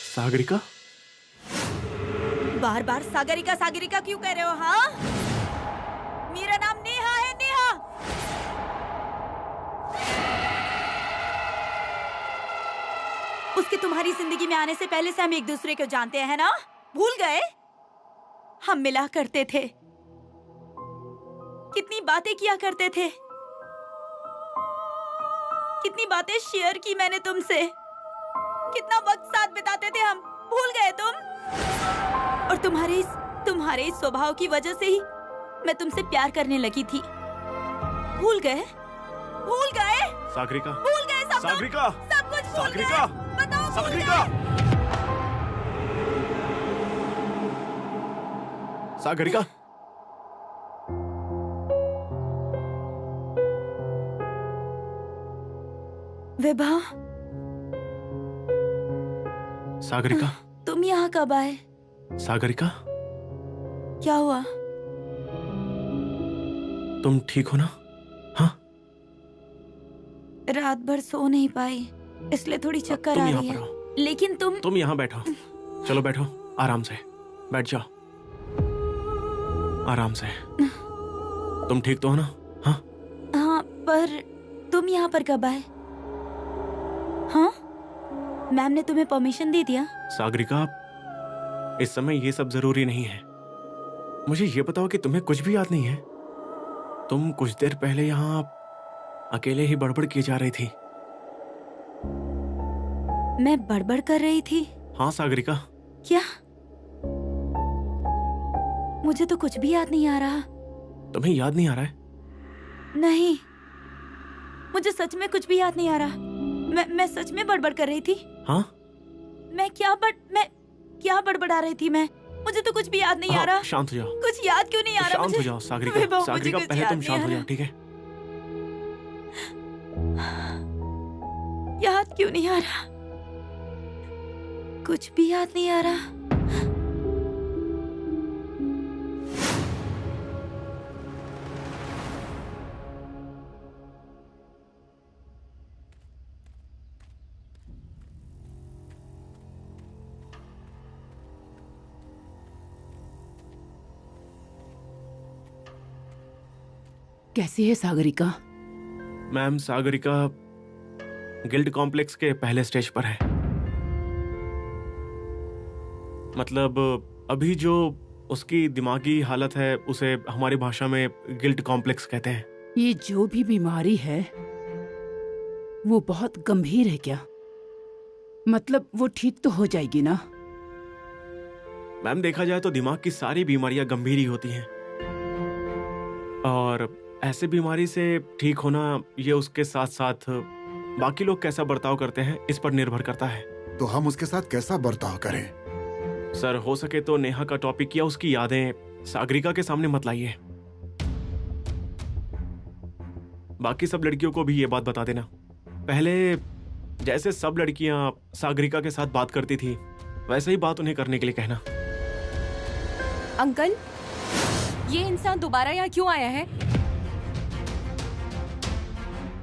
सागरिका? बार बार सागरिका सागरिका क्यों कह रहे हो? हाँ, मेरा नाम नेहा है, नेहा। उसके तुम्हारी जिंदगी में आने से पहले से हम एक दूसरे को जानते हैं ना? भूल गए? हम मिला करते थे, कितनी बातें किया करते थे, कितनी बातें शेयर की मैंने तुमसे, कितना वक्त साथ बिताते थे हम। भूल गए तुम? और तुम्हारे इस स्वभाव की वजह से ही मैं तुमसे प्यार करने लगी थी। भूल गए? भूल गए? सागरिका, भूल गए सब? सागरिका, सब कुछ भूल सागरिका, गए? बताओ, भूल सागरिका, गए? सागरिका। विभा, सागरिका, तुम यहाँ कब आए? सागरिका, क्या हुआ? तुम ठीक हो ना? हाँ? रात भर सो नहीं पाई, इसलिए थोड़ी चक्कर तुम आ यहाँ रही पर है। आओ। लेकिन तुम यहाँ बैठो। चलो बैठो, आराम से बैठ जाओ, आराम से। तुम ठीक तो हो ना? हाँ? हाँ, पर तुम यहाँ पर कब आए? हाँ, मैम ने तुम्हें परमिशन दे दिया? सागरिका, इस समय ये सब जरूरी नहीं है। मुझे ये बताओ कि तुम्हें कुछ भी याद नहीं है? तुम कुछ देर पहले यहाँ अकेले ही बड़बड़ की जा रही थी। मैं बड़बड़ कर रही थी? हाँ सागरिका। क्या? मुझे तो कुछ भी याद नहीं आ रहा। तुम्हें याद नहीं आ रहा है? नहीं, मुझे सच में कुछ भी याद नहीं आ रहा। मैं सच में बड़बड़ कर रही थी। हाँ? मैं क्या बड़बड़ा रही थी मैं? मुझे तो कुछ भी याद नहीं आ रहा। शांत हो जाओ। कुछ याद क्यों नहीं आ रहा शांत मुझे? हो जाओ सागरिका। विभा, सागरिका मुझे कुछ पहले याद तुम नहीं शांत आ हो रहा। जाओ, ठीक है? याद क्यों नहीं आ रहा? कुछ भी याद नहीं आ रहा। कैसी है Sagarika? Ma'am, Sagarika guilt complex के पहले स्टेज पर है। मतलब अभी जो उसकी दिमागी हालत है उसे हमारी भाषा में गिल्ट कॉम्प्लेक्स कहते हैं। ये जो भी बीमारी है वो बहुत गंभीर है क्या? मतलब वो ठीक तो हो जाएगी ना? मैम, देखा जाए तो दिमाग की सारी बीमारियां गंभीर ही होती हैं, और ऐसे बीमारी से ठीक होना ये उसके साथ साथ बाकी लोग कैसा बर्ताव करते हैं इस पर निर्भर करता है। तो हम उसके साथ कैसा बर्ताव करें? सर, हो सके तो नेहा का टॉपिक या उसकी यादें सागरिका के सामने मत लाइए। बाकी सब लड़कियों को भी ये बात बता देना। पहले जैसे सब लड़कियां सागरिका के साथ बात करती थी वैसे ही बात उन्हें करने के लिए कहना। अंकल, ये इंसान दोबारा यहाँ क्यों आया है?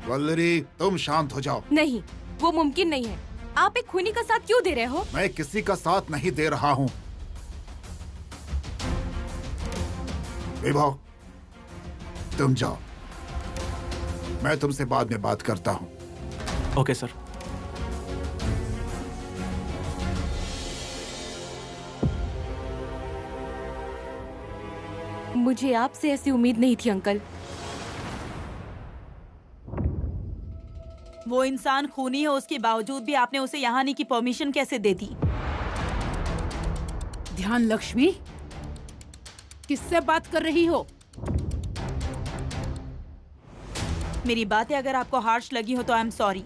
वल्लरी, तुम शांत हो जाओ। नहीं, वो मुमकिन नहीं है। आप एक खूनी का साथ क्यों दे रहे हो? मैं किसी का साथ नहीं दे रहा हूँ। विभा, तुम जाओ, मैं तुमसे बाद में बात करता हूँ। Okay sir. मुझे आपसे ऐसी उम्मीद नहीं थी अंकल। वो इंसान खूनी है, उसके बावजूद भी आपने उसे यहाँ आने की परमिशन कैसे दे दी? ध्यान लक्ष्मी, किससे बात कर रही हो? मेरी बातें अगर आपको हार्श लगी हो तो आई एम सॉरी,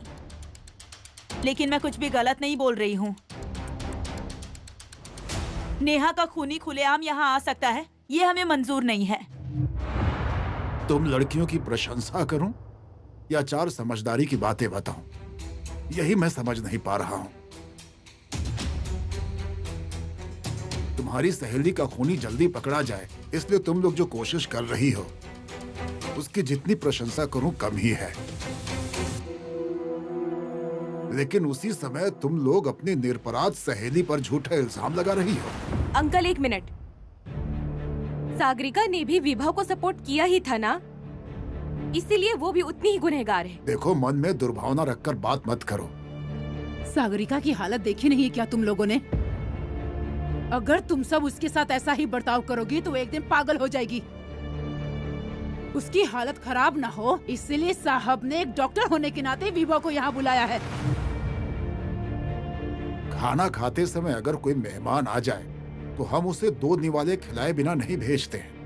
लेकिन मैं कुछ भी गलत नहीं बोल रही हूँ। नेहा का खूनी खुलेआम यहाँ आ सकता है, ये हमें मंजूर नहीं है। तुम लड़कियों की प्रशंसा करूं या चार समझदारी की बातें बताऊं, यही मैं समझ नहीं पा रहा हूं। तुम्हारी सहेली का खूनी जल्दी पकड़ा जाए इसलिए तुम लोग जो कोशिश कर रही हो उसकी जितनी प्रशंसा करूं कम ही है। लेकिन उसी समय तुम लोग अपनी निरपराध सहेली पर झूठा इल्जाम लगा रही हो। अंकल एक मिनट, सागरिका ने भी विभा को सपोर्ट किया ही था ना, इसीलिए वो भी उतनी ही गुनहगार है। देखो, मन में दुर्भावना रखकर बात मत करो। सागरिका की हालत देखी नहीं है क्या तुम लोगों ने? अगर तुम सब उसके साथ ऐसा ही बर्ताव करोगी तो एक दिन पागल हो जाएगी। उसकी हालत खराब ना हो इसलिए साहब ने एक डॉक्टर होने के नाते विभा को यहाँ बुलाया है। खाना खाते समय अगर कोई मेहमान आ जाए तो हम उसे 2 निवाले खिलाए बिना नहीं भेजते हैं।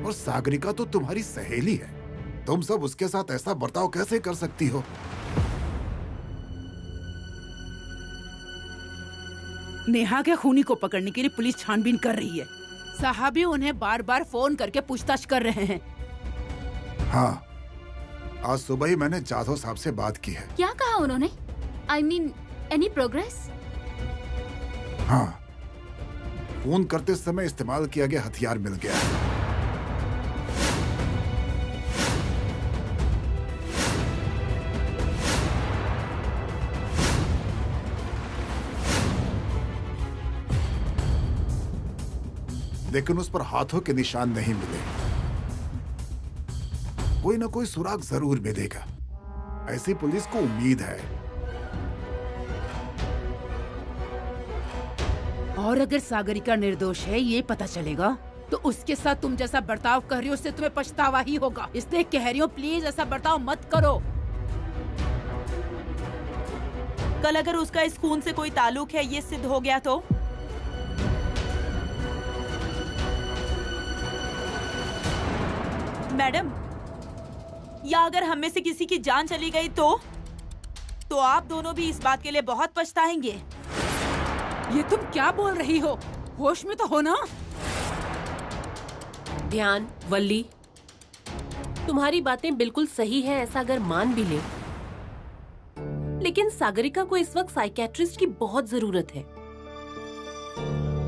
और सागरिका तो तुम्हारी सहेली है, तुम सब उसके साथ ऐसा बर्ताव कैसे कर सकती हो? नेहा के खूनी को पकड़ने के लिए पुलिस छानबीन कर रही है। साहब भी उन्हें बार बार फोन करके पूछताछ कर रहे हैं। हाँ, आज सुबह ही मैंने जाधव साहब से बात की है। क्या कहा उन्होंने? I mean, any progress? हाँ, फोन करते समय इस्तेमाल किया गया हथियार मिल गया है। लेकिन उस पर हाथों के निशान नहीं मिले। कोई ना कोई सुराग जरूर मिलेगा, ऐसी पुलिस को उम्मीद है। और अगर सागरिका निर्दोष है ये पता चलेगा तो उसके साथ तुम जैसा बर्ताव कर रही हो उससे तुम्हें पछतावा ही होगा। इसलिए कह रही हूँ प्लीज ऐसा बर्ताव मत करो। कल अगर उसका इस खून से कोई ताल्लुक है ये सिद्ध हो गया तो? मैडम, या अगर हम में से किसी की जान चली गई तो आप दोनों भी इस बात के लिए बहुत पछताएंगे। ये तुम क्या बोल रही हो? होश में तो हो ना? ध्यान, वल्ली, तुम्हारी बातें बिल्कुल सही हैं ऐसा अगर मान भी ले, लेकिन सागरिका को इस वक्त साइकेट्रिस्ट की बहुत जरूरत है।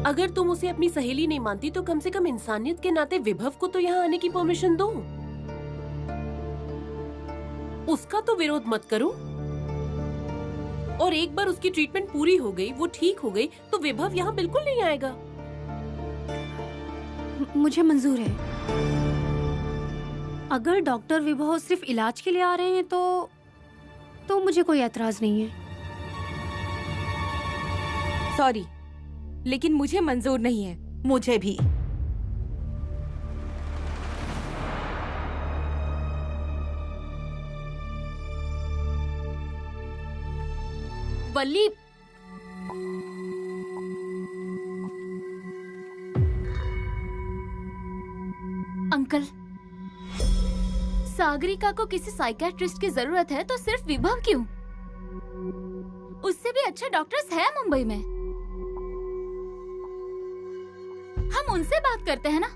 अगर तुम उसे अपनी सहेली नहीं मानती तो कम से कम इंसानियत के नाते विभव को तो यहाँ आने की परमिशन दो। उसका तो विरोध मत करो। और एक बार उसकी ट्रीटमेंट पूरी हो गई, वो ठीक हो गई, तो विभव यहाँ बिल्कुल नहीं आएगा। मुझे मंजूर है। अगर डॉक्टर विभव सिर्फ इलाज के लिए आ रहे हैं तो मुझे कोई एतराज नहीं है। सॉरी, लेकिन मुझे मंजूर नहीं है। मुझे भी। वल्ली, अंकल, सागरिका को किसी साइकियाट्रिस्ट की जरूरत है तो सिर्फ विभव क्यों? उससे भी अच्छे डॉक्टर्स हैं मुंबई में। हम उनसे बात करते हैं ना।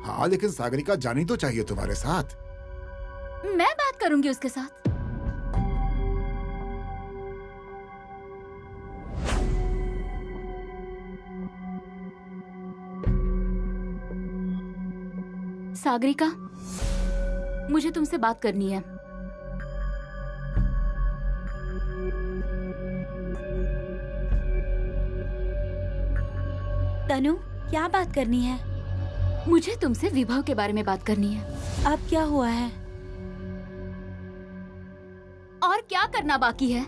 हाँ, लेकिन सागरिका जानी तो चाहिए तुम्हारे साथ। मैं बात करूंगी उसके साथ। सागरिका, मुझे तुमसे बात करनी है। तनु, क्या बात करनी है? मुझे तुमसे विभव के बारे में बात करनी है। अब क्या हुआ है? और क्या करना बाकी है?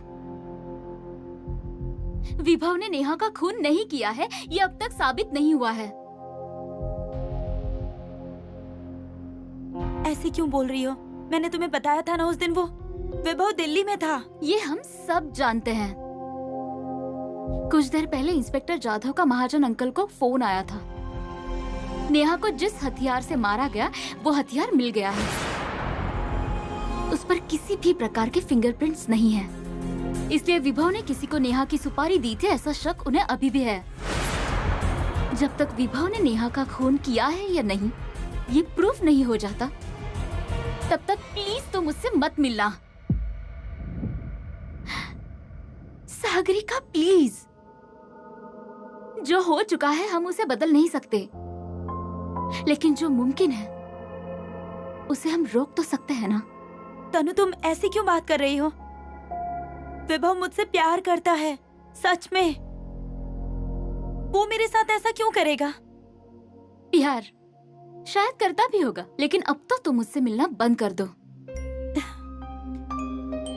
विभव ने नेहा का खून नहीं किया है, ये अब तक साबित नहीं हुआ है। ऐसे क्यों बोल रही हो? मैंने तुम्हें बताया था ना उस दिन वो विभव दिल्ली में था। ये हम सब जानते हैं। कुछ देर पहले इंस्पेक्टर जाधव का महाजन अंकल को फोन आया था। नेहा को जिस हथियार से मारा गया वो हथियार मिल गया है। उस पर किसी भी प्रकार के फिंगरप्रिंट्स नहीं है। इसलिए विभव ने किसी को नेहा की सुपारी दी थी ऐसा शक उन्हें अभी भी है। जब तक विभव ने नेहा का खून किया है या नहीं ये प्रूफ नहीं हो जाता तब तक प्लीज तुम मुझसे मत मिलना। सागरिका प्लीज, जो हो चुका है हम उसे बदल नहीं सकते, लेकिन जो मुमकिन है उसे हम रोक तो सकते हैं ना। तनु, तुम ऐसी क्यों बात कर रही हो? विभव मुझसे प्यार करता है, सच में। वो मेरे साथ ऐसा क्यों करेगा? प्यार शायद करता भी होगा, लेकिन अब तो तुम मुझसे मिलना बंद कर दो।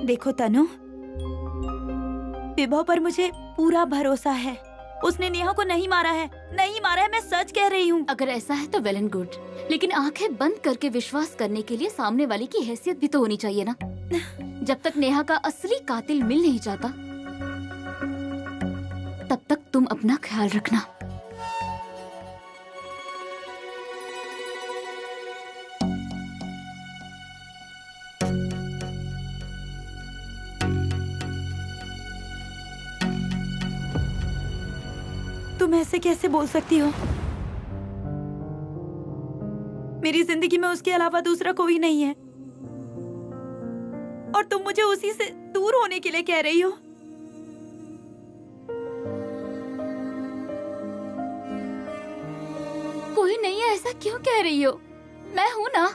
देखो तनु, विभव पर मुझे पूरा भरोसा है। उसने नेहा को नहीं मारा है, नहीं मारा है, मैं सच कह रही हूँ। अगर ऐसा है तो वेल एंड गुड, लेकिन आंखें बंद करके विश्वास करने के लिए सामने वाले की हैसियत भी तो होनी चाहिए ना। जब तक नेहा का असली कातिल मिल नहीं जाता, तब तक तुम अपना ख्याल रखना। तुम ऐसे कैसे बोल सकती हो? मेरी जिंदगी में उसके अलावा दूसरा कोई नहीं है, और तुम मुझे उसी से दूर होने के लिए कह रही हो। कोई नहीं है, ऐसा क्यों कह रही हो? मैं हूं ना,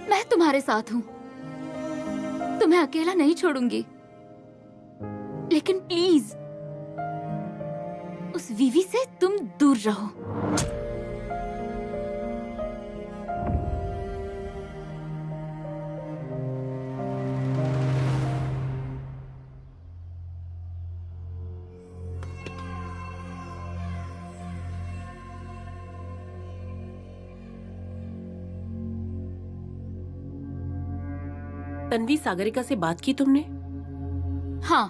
मैं तुम्हारे साथ हूं। तुम्हें अकेला नहीं छोड़ूंगी, लेकिन प्लीज उस वीवी से तुम दूर रहो। तन्वी, सागरिका से बात की तुमने? हाँ।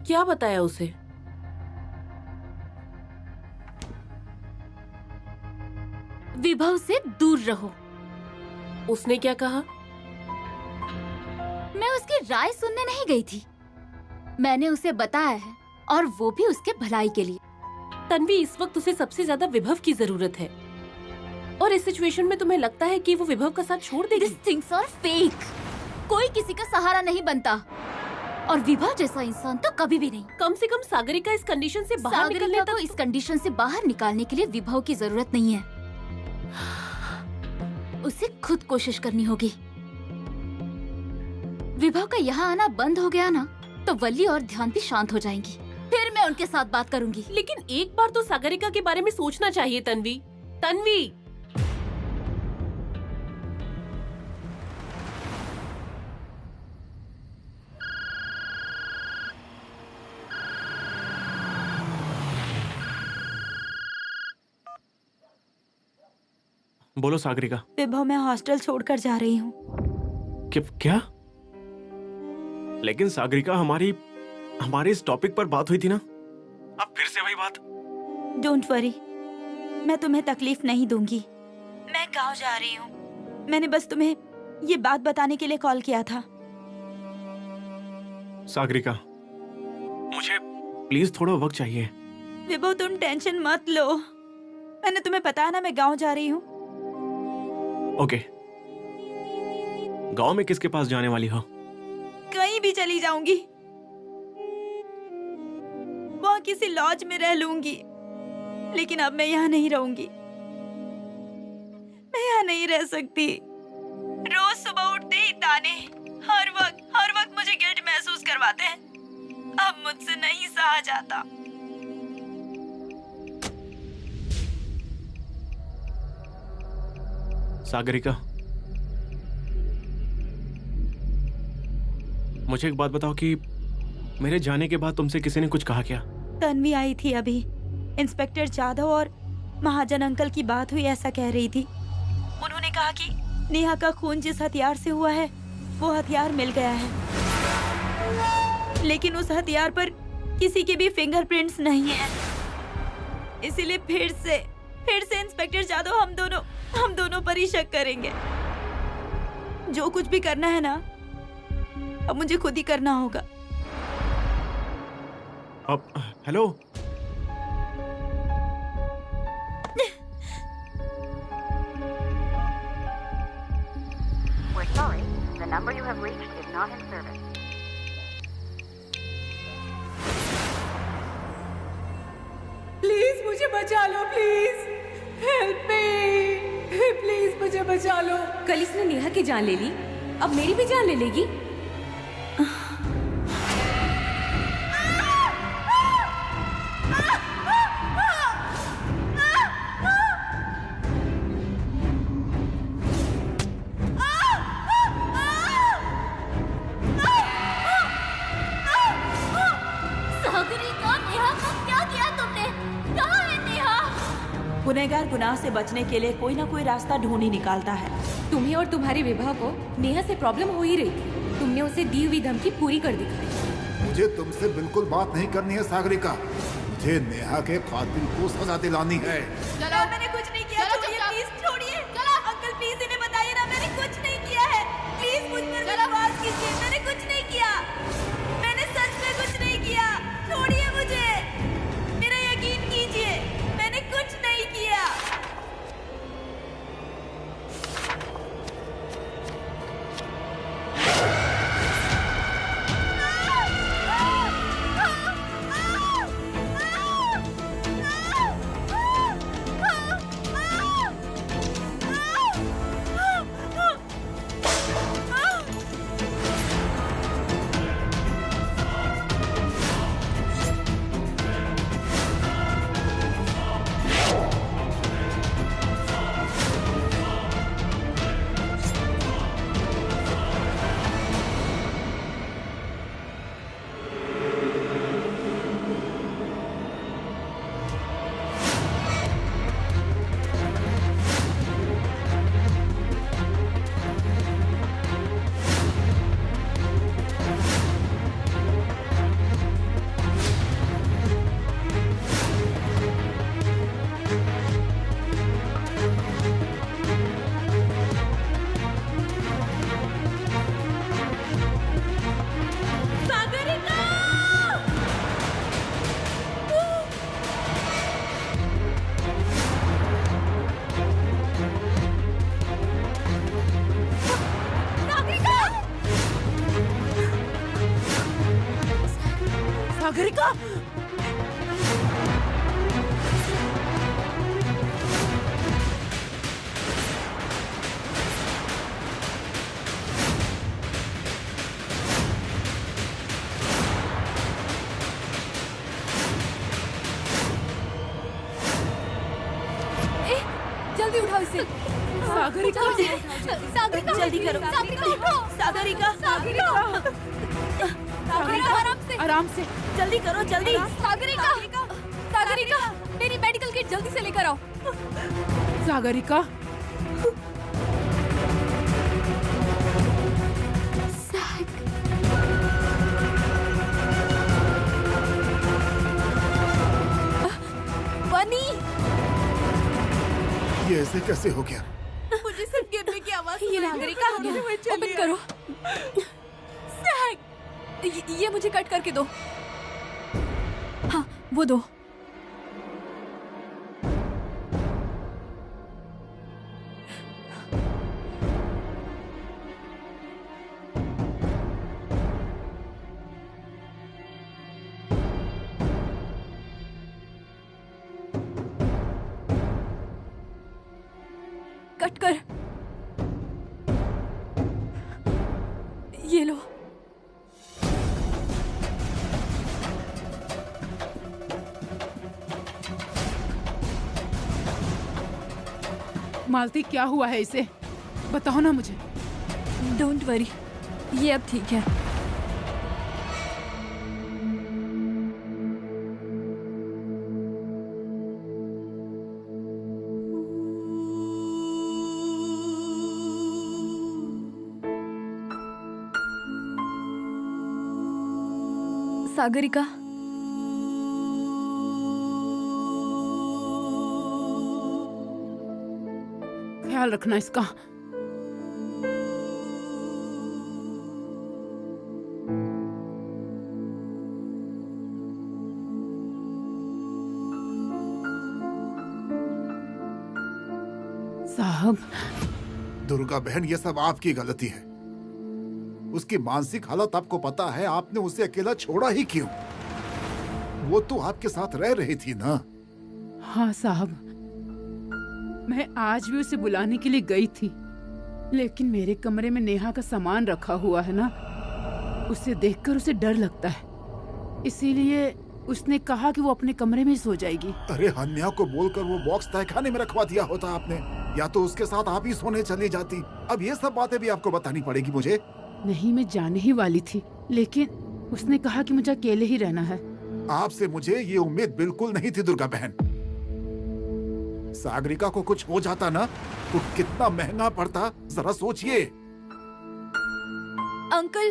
क्या बताया उसे? विभव से दूर रहो। उसने क्या कहा? मैं उसकी राय सुनने नहीं गई थी, मैंने उसे बताया है, और वो भी उसके भलाई के लिए। तन्वी, इस वक्त उसे सबसे ज्यादा विभव की जरूरत है, और इस सिचुएशन में तुम्हें लगता है कि वो विभव का साथ छोड़ देगी? These things are fake। कोई किसी का सहारा नहीं बनता, और विभव जैसा इंसान तो कभी भी नहीं। कम से कम सागरिका इस कंडीशन से बाहर निकलने सागरिका को तक इस कंडीशन से बाहर निकालने के लिए विभव की जरूरत नहीं है, उसे खुद कोशिश करनी होगी। विभव का यहाँ आना बंद हो गया ना, तो वल्ली और ध्यान भी शांत हो जाएंगी, फिर मैं उनके साथ बात करूंगी। लेकिन एक बार तो सागरिका के बारे में सोचना चाहिए तन्वी। तन्वी, बोलो सागरिका। विभव, मैं हॉस्टल छोड़कर जा रही हूँ। क्या? लेकिन सागरिका, हमारे इस टॉपिक पर बात हुई थी ना, अब फिर से वही बात। डोंट वरी, मैं तुम्हें तकलीफ नहीं दूंगी। मैं गांव जा रही हूँ। मैंने बस तुम्हें ये बात बताने के लिए कॉल किया था। सागरिका, मुझे प्लीज थोड़ा वक्त चाहिए। विभव, तुम टेंशन मत लो, मैंने तुम्हें बताया ना मैं गांव जा रही हूँ। ओके। गांव में किसके पास जाने वाली हो? कहीं भी चली जाऊंगी, वहाँ किसी लॉज में रह लूंगी, लेकिन अब मैं यहाँ नहीं रहूंगी। मैं यहाँ नहीं रह सकती। रोज सुबह उठते ही ताने, हर वक्त मुझे गिल्ट महसूस करवाते हैं। अब मुझसे नहीं सहा जाता। सागरिका, मुझे एक बात बताओ कि मेरे जाने के बाद तुमसे किसी ने कुछ कहा क्या? तन्वी आई थी अभी, इंस्पेक्टर जाधव और महाजन अंकल की बात हुई ऐसा कह रही थी। उन्होंने कहा कि नेहा का खून जिस हथियार से हुआ है वो हथियार मिल गया है, लेकिन उस हथियार पर किसी के भी फिंगरप्रिंट्स नहीं है। इसीलिए फिर से इंस्पेक्टर जाधव हम दोनों पर ही शक करेंगे। जो कुछ भी करना है ना, अब मुझे खुद ही करना होगा। अब hello, We're sorry, the number you have reached is not in service. Please मुझे बचा लो, प्लीज हेल्प मी, प्लीज मुझे बचा लो। कल इसने नेहा की जान ले ली, अब मेरी भी जान ले लेगी? सागरिका, नेहा को क्या किया तुमने? कहाँ है नेहा? गुनहगार गुनाह से बचने के लिए कोई ना कोई रास्ता ढूंढ ही निकालता है। तुम्हें और तुम्हारे विवाह को नेहा से प्रॉब्लम हो ही रही थी। तुमने उसे दी हुई धमकी पूरी कर दिखाई। मुझे तुमसे बिल्कुल बात नहीं करनी है सागरिका। मुझे नेहा के कातिल को सजा दिलानी है। चलो, मैंने कुछ नहीं किया। छोड़िए प्लीज, छोड़िए। अंकल प्लीज इन्हें बताइए ना, मैंने कुछ नहीं किया है। प्लीज मुझ पर विश्वास कीजिए, मैंने कुछ नहीं किया। मैंने सच में कुछ नहीं किया। छोड़िए मुझे, मेरा यकीन कीजिए, मैंने कुछ नहीं किया। सागरिका, जल्दी उठाओ इसे। सागरिका, सागरिका, जल्दी करो। सागरिका, सागरिका, सागरिका, आराम से। जल्दी करो, जल्दी। सागरिका, सागरिका, मेरी मेडिकल किट जल्दी से लेकर आओ। सागरिका, बनी, ये ऐसे कैसे हो गया? मुझे सिर्फ गिरने की आवाज। ये नागरिका, ओपन करो। ये मुझे कट करके दो। हाँ, वो दो। कट कर। ये लो। मालती, क्या हुआ है इसे? बताओ ना मुझे। डोंट वरी, ये अब ठीक है। सागरिका, ख्याल रखना इसका। साहब, दुर्गा बहन, ये सब आपकी गलती है। उसकी मानसिक हालत आपको पता है। आपने उसे अकेला छोड़ा ही क्यों? वो तो आपके साथ रह रही थी ना। हाँ साहब, मैं आज भी उसे बुलाने के लिए गई थी, लेकिन मेरे कमरे में नेहा का सामान रखा हुआ है ना, उसे देखकर उसे डर लगता है, इसीलिए उसने कहा कि वो अपने कमरे में सो जाएगी। अरे हन्या को बोलकर वो बॉक्स तहखाने में रखवा दिया होता आपने, या तो उसके साथ आप ही सोने चली जाती। अब ये सब बातें भी आपको बतानी पड़ेगी मुझे। नहीं, मैं जाने ही वाली थी, लेकिन उसने कहा कि मुझे अकेले ही रहना है। आपसे मुझे ये उम्मीद बिल्कुल नहीं थी दुर्गा बहन। सागरिका को कुछ हो जाता ना तो कितना महंगा पड़ता, जरा सोचिए। अंकल,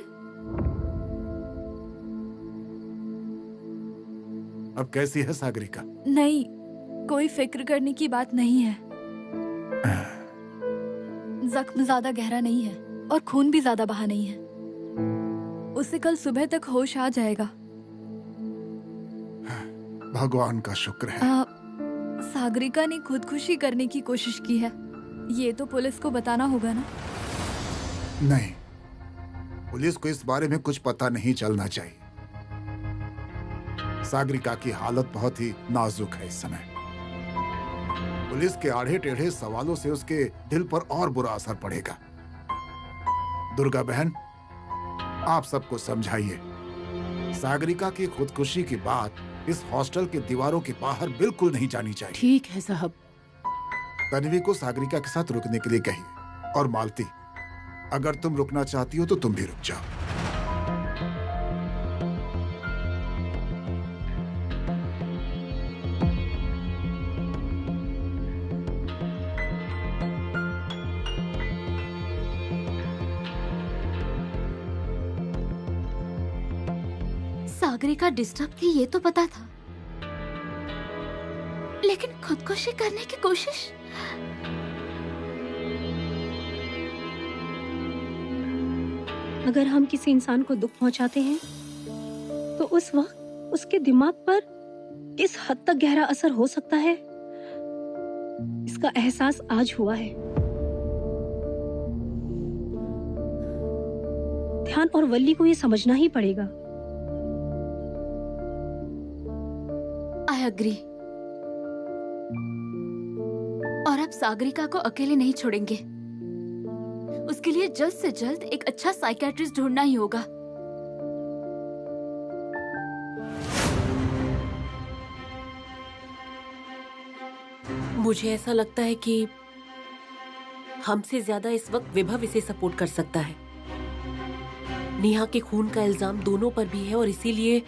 अब कैसी है सागरिका? नहीं, कोई फिक्र करने की बात नहीं है। जख्म ज्यादा गहरा नहीं है और खून भी ज्यादा बहा नहीं है। उसे कल सुबह तक होश आ जाएगा। भगवान का शुक्र है। सागरिका ने खुदकुशी करने की कोशिश की है, ये तो पुलिस को बताना होगा ना? नहीं, पुलिस को इस बारे में कुछ पता नहीं चलना चाहिए। सागरिका की हालत बहुत ही नाजुक है इस समय। पुलिस के आड़े टेढ़े सवालों से उसके दिल पर और बुरा असर पड़ेगा। दुर्गा बहन, आप सबको समझाइए, सागरिका की खुदकुशी की बात इस हॉस्टल के दीवारों के बाहर बिल्कुल नहीं जानी चाहिए। ठीक है साहब। तन्वी को सागरिका के साथ रुकने के लिए कहिए, और मालती, अगर तुम रुकना चाहती हो तो तुम भी रुक जाओ। सागरिका डिस्टर्ब थी ये तो पता था, लेकिन खुदकुशी करने की कोशिश। अगर हम किसी इंसान को दुख पहुंचाते हैं तो उस वक्त उसके दिमाग पर किस हद तक गहरा असर हो सकता है, इसका एहसास आज हुआ है। ध्यान और वल्ली को ये समझना ही पड़ेगा। I agree. और अब सागरिका को अकेले नहीं छोड़ेंगे। उसके लिए जल्द से जल्द एक अच्छा साइकियाट्रिस्ट ढूंढना ही होगा। मुझे ऐसा लगता है कि हमसे ज्यादा इस वक्त विभव इसे सपोर्ट कर सकता है। नेहा के खून का इल्जाम दोनों पर भी है और इसीलिए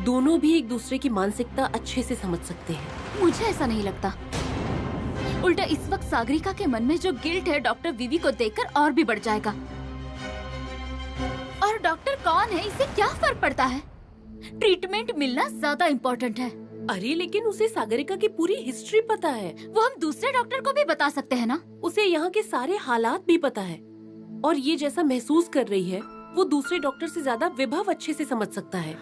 दोनों भी एक दूसरे की मानसिकता अच्छे से समझ सकते हैं। मुझे ऐसा नहीं लगता। उल्टा इस वक्त सागरिका के मन में जो गिल्ट है डॉक्टर विवी को देखकर और भी बढ़ जाएगा। और डॉक्टर कौन है इसे क्या फर्क पड़ता है? ट्रीटमेंट मिलना ज्यादा इम्पोर्टेंट है। अरे लेकिन उसे सागरिका की पूरी हिस्ट्री पता है। वो हम दूसरे डॉक्टर को भी बता सकते हैं ना। उसे यहाँ के सारे हालात भी पता है और ये जैसा महसूस कर रही है वो दूसरे डॉक्टर से ज्यादा विभव अच्छे से समझ सकता है।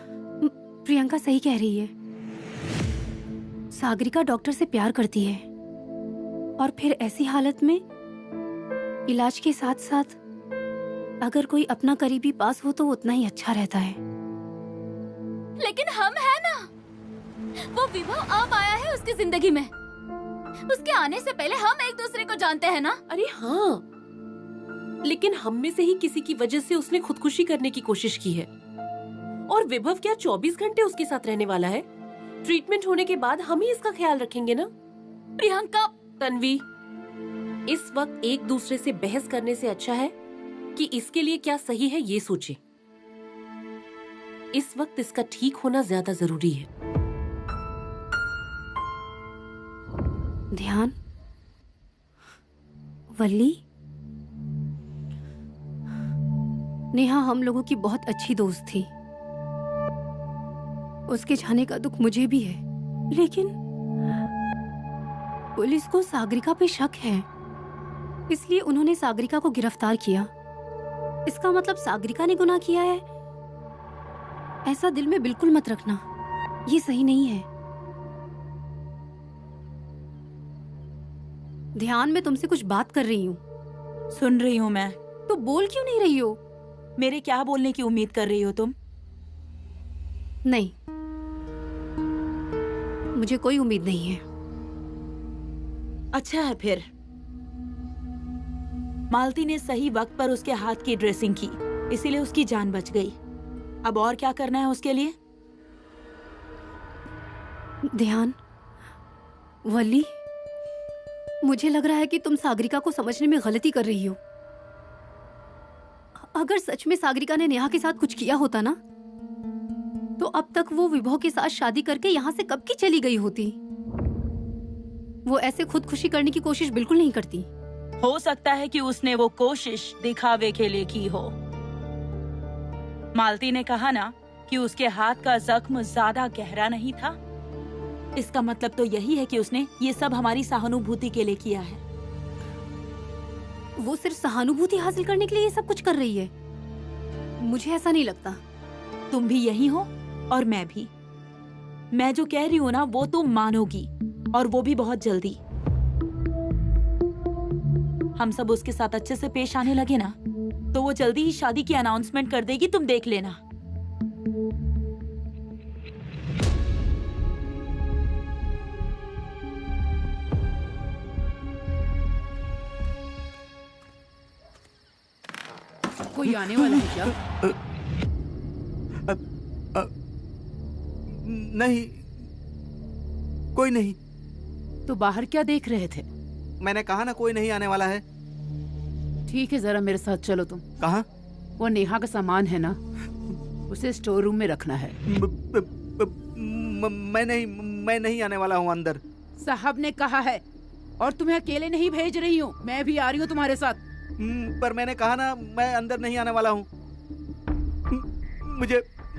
प्रियंका सही कह रही है। सागरिका डॉक्टर से प्यार करती है और फिर ऐसी हालत में इलाज के साथ साथ अगर कोई अपना करीबी पास हो तो उतना ही अच्छा रहता है। लेकिन हम है ना, वो विभव अब आया है उसकी जिंदगी में। उसके आने से पहले हम एक दूसरे को जानते हैं ना। अरे हाँ, लेकिन हम में से ही किसी की वजह से उसने खुदकुशी करने की कोशिश की है और विभव क्या 24 घंटे उसके साथ रहने वाला है? ट्रीटमेंट होने के बाद हम ही इसका ख्याल रखेंगे ना। प्रियंका, तन्वी, इस वक्त एक दूसरे से बहस करने से अच्छा है कि इसके लिए क्या सही है ये सोचें। इस वक्त इसका ठीक होना ज्यादा जरूरी है। ध्यान, वल्ली, नेहा हम लोगों की बहुत अच्छी दोस्त थी। उसके जाने का दुख मुझे भी है, लेकिन पुलिस को सागरिका पे शक है, इसलिए उन्होंने सागरिका को गिरफ्तार किया। इसका मतलब सागरिका ने गुनाह किया है? ऐसा दिल में बिल्कुल मत रखना, ये सही नहीं है। ध्यान, में तुमसे कुछ बात कर रही हूँ। सुन रही हूँ मैं। तो बोल क्यों नहीं रही हो? मेरे क्या बोलने की उम्मीद कर रही हो तुम? नहीं, मुझे कोई उम्मीद नहीं है। अच्छा है फिर। मालती ने सही वक्त पर उसके हाथ की ड्रेसिंग की, इसीलिए उसकी जान बच गई। अब और क्या करना है उसके लिए? ध्यान, वली, मुझे लग रहा है कि तुम सागरिका को समझने में गलती कर रही हो। अगर सच में सागरिका ने नेहा के साथ कुछ किया होता ना, तो अब तक वो विभव के साथ शादी करके यहाँ से कब की चली गई होती। वो ऐसे खुदकुशी करने की कोशिश बिल्कुल नहीं करती। हो सकता है कि उसने वो कोशिश दिखावे के लिए की हो। मालती ने कहा ना कि उसके हाथ का जख्म ज्यादा गहरा नहीं था। इसका मतलब तो यही है कि उसने ये सब हमारी सहानुभूति के लिए किया है। वो सिर्फ सहानुभूति हासिल करने के लिए ये सब कुछ कर रही है? मुझे ऐसा नहीं लगता। तुम भी यही हो और मैं भी। मैं जो कह रही हूँ ना वो तुम मानोगी, और वो भी बहुत जल्दी। हम सब उसके साथ अच्छे से पेश आने लगे ना, तो वो जल्दी ही शादी की अनाउंसमेंट कर देगी, तुम देख लेना। कोई आने वाला है क्या? नहीं, कोई नहीं। तो बाहर क्या देख रहे थे? मैंने कहा ना कोई नहीं आने वाला है। ठीक है, जरा मेरे साथ चलो। तुम कहाँ? वो नेहा का सामान है ना, उसे स्टोर रूम में रखना है। मैं नहीं आने वाला हूँ अंदर। साहब ने कहा है, और तुम्हें अकेले नहीं भेज रही हूँ, मैं भी आ रही हूँ तुम्हारे साथ। पर मैंने कहा ना मैं अंदर नहीं आने वाला हूँ।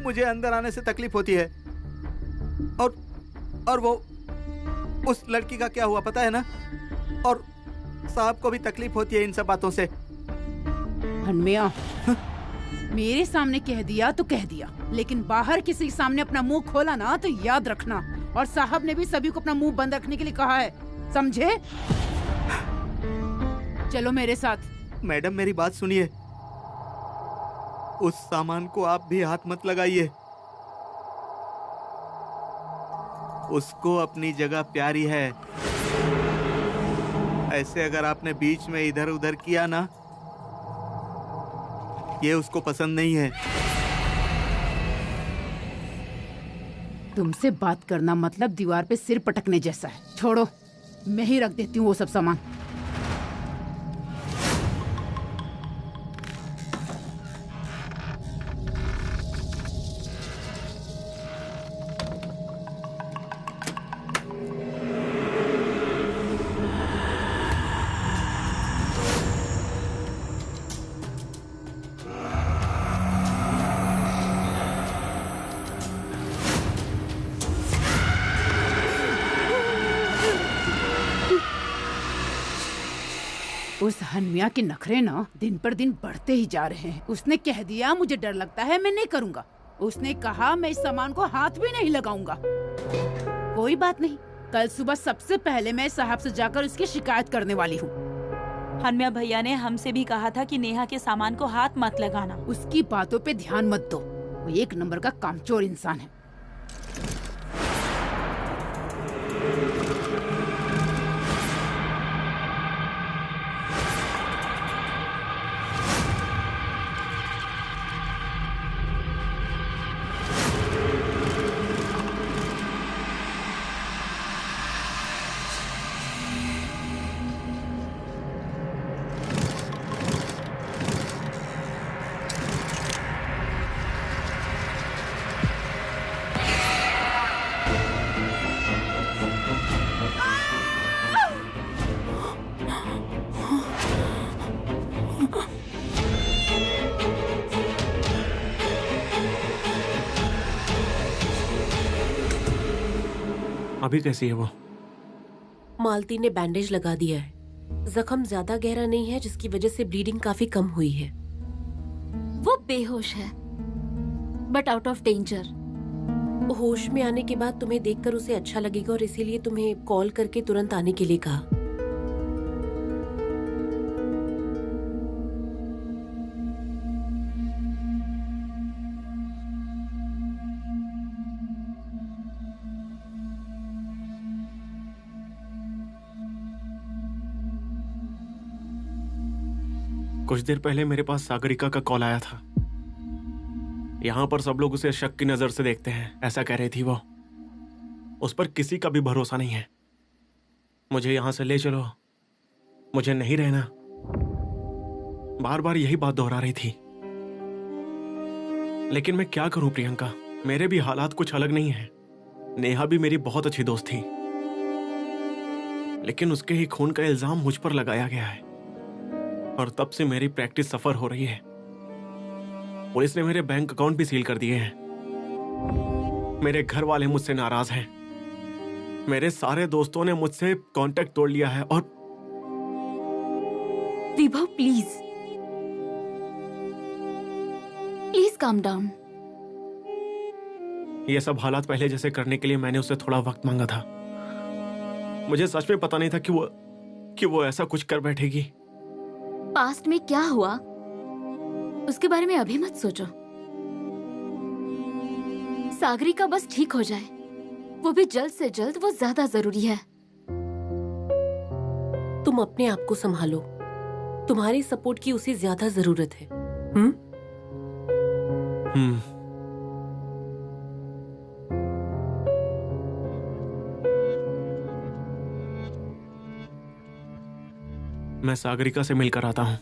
मुझे अंदर आने से तकलीफ होती है। और वो उस लड़की का क्या हुआ पता है ना? और साहब को भी तकलीफ होती है इन सब बातों से। हनमिया, मेरे सामने कह दिया तो कह दिया, लेकिन बाहर किसी के सामने अपना मुंह खोला ना तो याद रखना। और साहब ने भी सभी को अपना मुंह बंद रखने के लिए कहा है, समझे? चलो मेरे साथ। मैडम मेरी बात सुनिए, उस सामान को आप भी हाथ मत लगाइए। उसको अपनी जगह प्यारी है। ऐसे अगर आपने बीच में इधर उधर किया ना, ये उसको पसंद नहीं है। तुमसे बात करना मतलब दीवार पे सिर पटकने जैसा है। छोड़ो, मैं ही रख देती हूँ वो सब सामान। उस हनमिया के नखरे ना दिन पर दिन बढ़ते ही जा रहे हैं। उसने कह दिया मुझे डर लगता है, मैं नहीं करूँगा। उसने कहा मैं इस सामान को हाथ भी नहीं लगाऊंगा। कोई बात नहीं, कल सुबह सबसे पहले मैं साहब से जाकर उसकी शिकायत करने वाली हूँ। हनमिया भैया ने हमसे भी कहा था कि नेहा के सामान को हाथ मत लगाना। उसकी बातों पे ध्यान मत दो, वो एक नंबर का कामचोर इंसान है। अभी कैसी है वो? मालती ने बैंडेज लगा दिया है। जख्म ज्यादा गहरा नहीं है, जिसकी वजह से ब्लीडिंग काफी कम हुई है। वो बेहोश है, बट आउट ऑफ डेंजर। होश में आने के बाद तुम्हें देखकर उसे अच्छा लगेगा, और इसीलिए तुम्हें कॉल करके तुरंत आने के लिए कहा। कुछ देर पहले मेरे पास सागरिका का कॉल आया था। यहाँ पर सब लोग उसे शक की नजर से देखते हैं, ऐसा कह रही थी वो। उस पर किसी का भी भरोसा नहीं है। मुझे यहाँ से ले चलो, मुझे नहीं रहना, बार बार यही बात दोहरा रही थी। लेकिन मैं क्या करूं प्रियंका, मेरे भी हालात कुछ अलग नहीं है। नेहा भी मेरी बहुत अच्छी दोस्त थी, लेकिन उसके ही खून का इल्जाम मुझ पर लगाया गया है और तब से मेरी प्रैक्टिस सफर हो रही है। पुलिस ने मेरे बैंक अकाउंट भी सील कर दिए हैं। मेरे घर वाले मुझसे नाराज हैं। मेरे सारे दोस्तों ने मुझसे कांटेक्ट तोड़ लिया है और विभव प्लीज काम डाउन। ये सब हालात पहले जैसे करने के लिए मैंने उससे थोड़ा वक्त मांगा था। मुझे सच में पता नहीं था कि वो ऐसा कुछ कर बैठेगी। पास्ट में क्या हुआ उसके बारे में अभी मत सोचो। सागरिका बस ठीक हो जाए, वो भी जल्द से जल्द, वो ज्यादा जरूरी है। तुम अपने आप को संभालो, तुम्हारी सपोर्ट की उसे ज्यादा जरूरत है। मैं सागरिका से मिलकर आता हूं।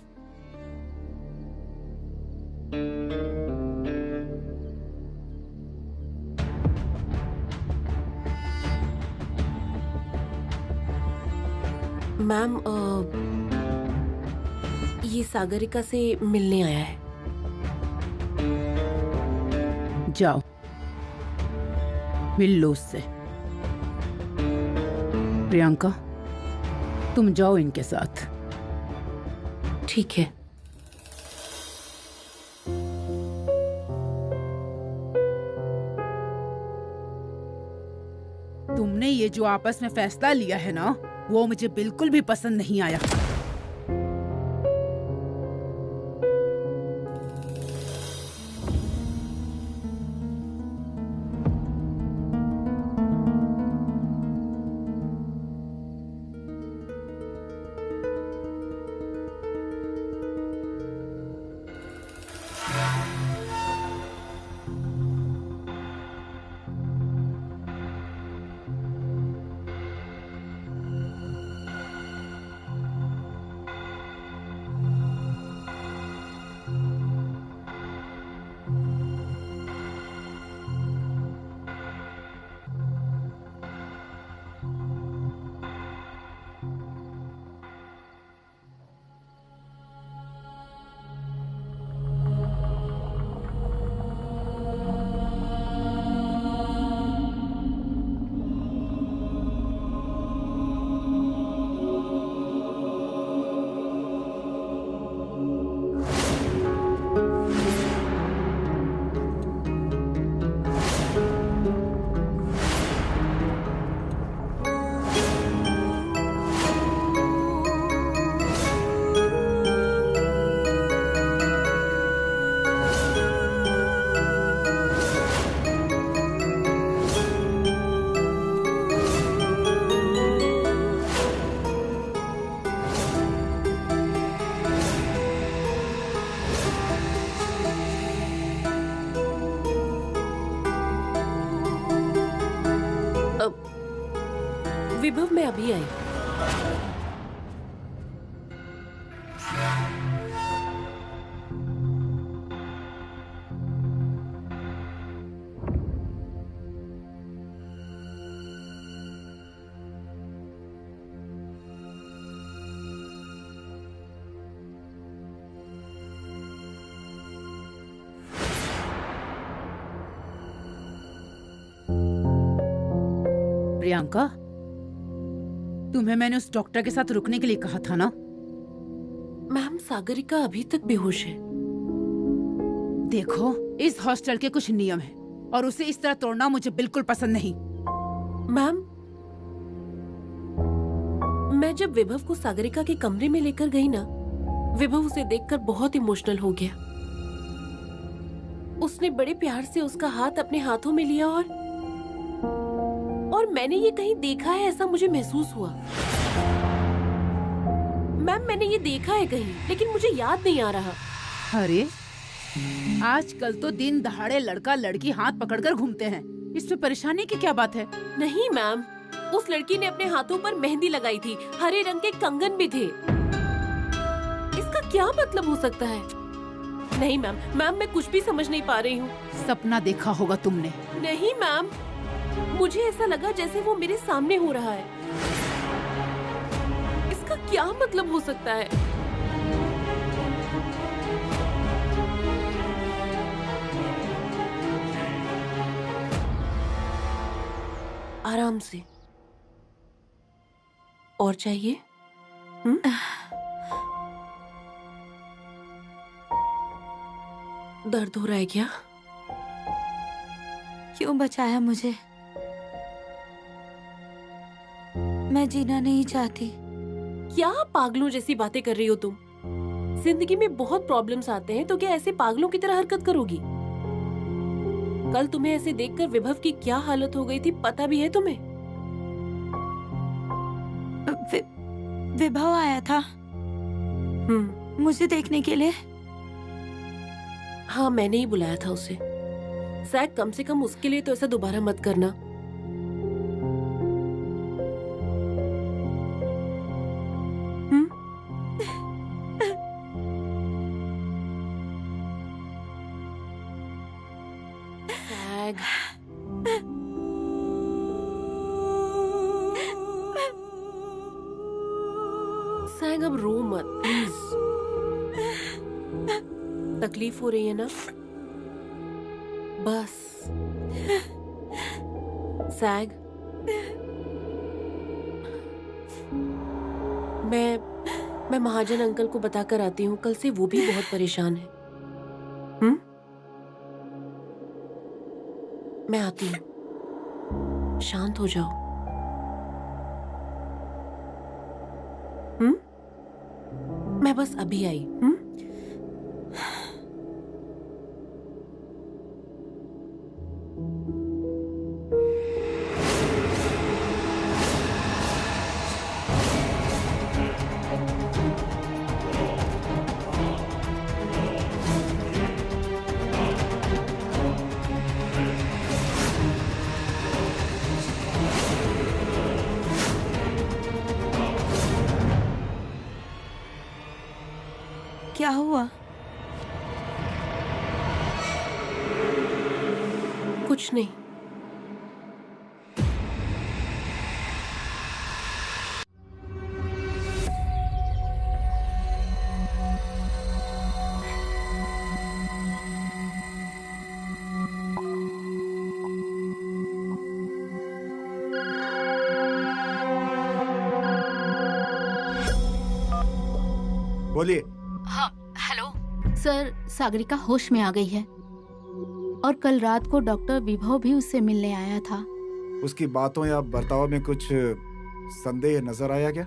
मैम, ये सागरिका से मिलने आया है। जाओ मिल लो उससे। प्रियंका तुम जाओ इनके साथ। ठीक है। तुमने ये जो आपस में फैसला लिया है ना, वो मुझे बिल्कुल भी पसंद नहीं आया। विभव, मैं अभी आई। प्रियंका तुम्हें मैंने उस डॉक्टर के साथ रुकने के लिए कहा था ना। मैम, सागरिका अभी तक बेहोश है। देखो, इस हॉस्टल के कुछ नियम हैं और उसे इस तरह तोड़ना मुझे बिल्कुल पसंद नहीं। मैम, मैं जब विभव को सागरिका के कमरे में लेकर गई ना, विभव उसे देखकर बहुत इमोशनल हो गया। उसने बड़े प्यार से उसका हाथ अपने हाथों में लिया और मैंने ये कहीं देखा है ऐसा मुझे महसूस हुआ। मैम मैंने ये देखा है कहीं, लेकिन मुझे याद नहीं आ रहा। अरे आजकल तो दिन दहाड़े लड़का लड़की हाथ पकड़कर घूमते हैं, इसमें परेशानी की क्या बात है? नहीं मैम, उस लड़की ने अपने हाथों पर मेहंदी लगाई थी, हरे रंग के कंगन भी थे। इसका क्या मतलब हो सकता है? नहीं मैम, मैं कुछ भी समझ नहीं पा रही हूँ। सपना देखा होगा तुमने। नहीं मैम, मुझे ऐसा लगा जैसे वो मेरे सामने हो रहा है। इसका क्या मतलब हो सकता है? आराम से। और चाहिए? दर्द हो रहा है क्या? क्यों बचाया मुझे? मैं जीना नहीं चाहती। क्या पागलों जैसी बातें कर रही हो तुम? जिंदगी में बहुत प्रॉब्लम्स आते हैं, तो क्या ऐसे पागलों की तरह हरकत करोगी? कल तुम्हें ऐसे देखकर विभव की क्या हालत हो गई थी, पता भी है तुम्हें? विभव आया था मुझे देखने के लिए। हाँ, मैंने ही बुलाया था उसे। सैग, कम से कम उसके लिए तो ऐसा दोबारा मत करना। सैग, सैग अब रो मत प्लीज। तकलीफ हो रही है ना? बस। सैग, मैं महाजन अंकल को बताकर आती हूँ। कल से वो भी बहुत परेशान है। मैं आती हूँ, शांत हो जाओ। मैं बस अभी आई। क्या हुआ? कुछ नहीं। बोलिए। हाँ, हेलो सर, सागरिका होश में आ गई है और कल रात को डॉक्टर विभव भी उससे मिलने आया था। उसकी बातों या बर्ताव में कुछ संदेह नजर आया क्या?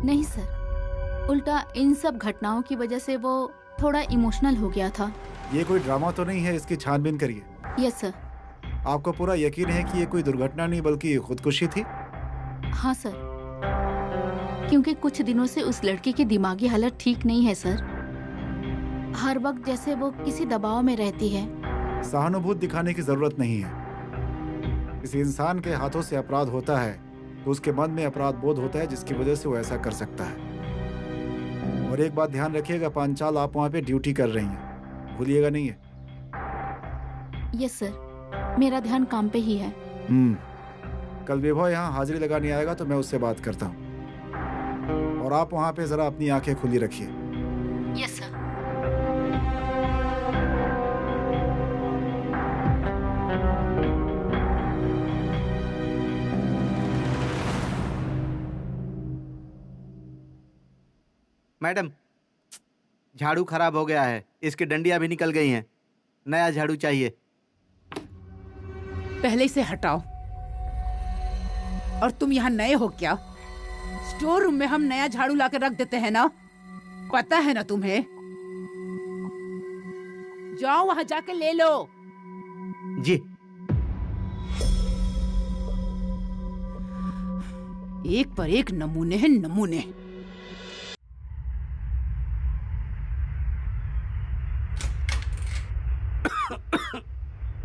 नहीं सर, उल्टा इन सब घटनाओं की वजह से वो थोड़ा इमोशनल हो गया था। ये कोई ड्रामा तो नहीं है? इसकी छानबीन करिए। Yes sir. आपको पूरा यकीन है कि ये कोई दुर्घटना नहीं बल्कि खुदकुशी थी? हाँ सर, क्योंकि कुछ दिनों से उस लड़की की दिमागी हालत ठीक नहीं है सर। हर वक्त जैसे वो किसी दबाव में रहती है। सहानुभूति दिखाने की जरूरत नहीं है। किसी इंसान के हाथों से अपराध होता है तो उसके मन में अपराध बोध होता है, जिसकी वजह से वो ऐसा कर सकता है। और एक बात ध्यान रखिएगा, पांचाल आप वहाँ पे ड्यूटी कर रही हैं, भूलिएगा नहीं है? यस सर, मेरा ध्यान काम पे ही है। कल विभव यहाँ हाजिरी लगाने आएगा तो मैं उससे बात करता हूँ, और आप वहाँ पे जरा अपनी आंखें खुली रखिए। Yes sir. मैडम, झाड़ू खराब हो गया है, इसकी डंडियां भी निकल गई हैं। नया झाड़ू चाहिए। पहले इसे हटाओ। और तुम यहाँ नए हो क्या? स्टोर रूम में हम नया झाड़ू लाकर रख देते हैं ना, पता है ना तुम्हें? जाओ वहां जाके ले लो। जी। एक पर एक नमूने हैं, नमूने।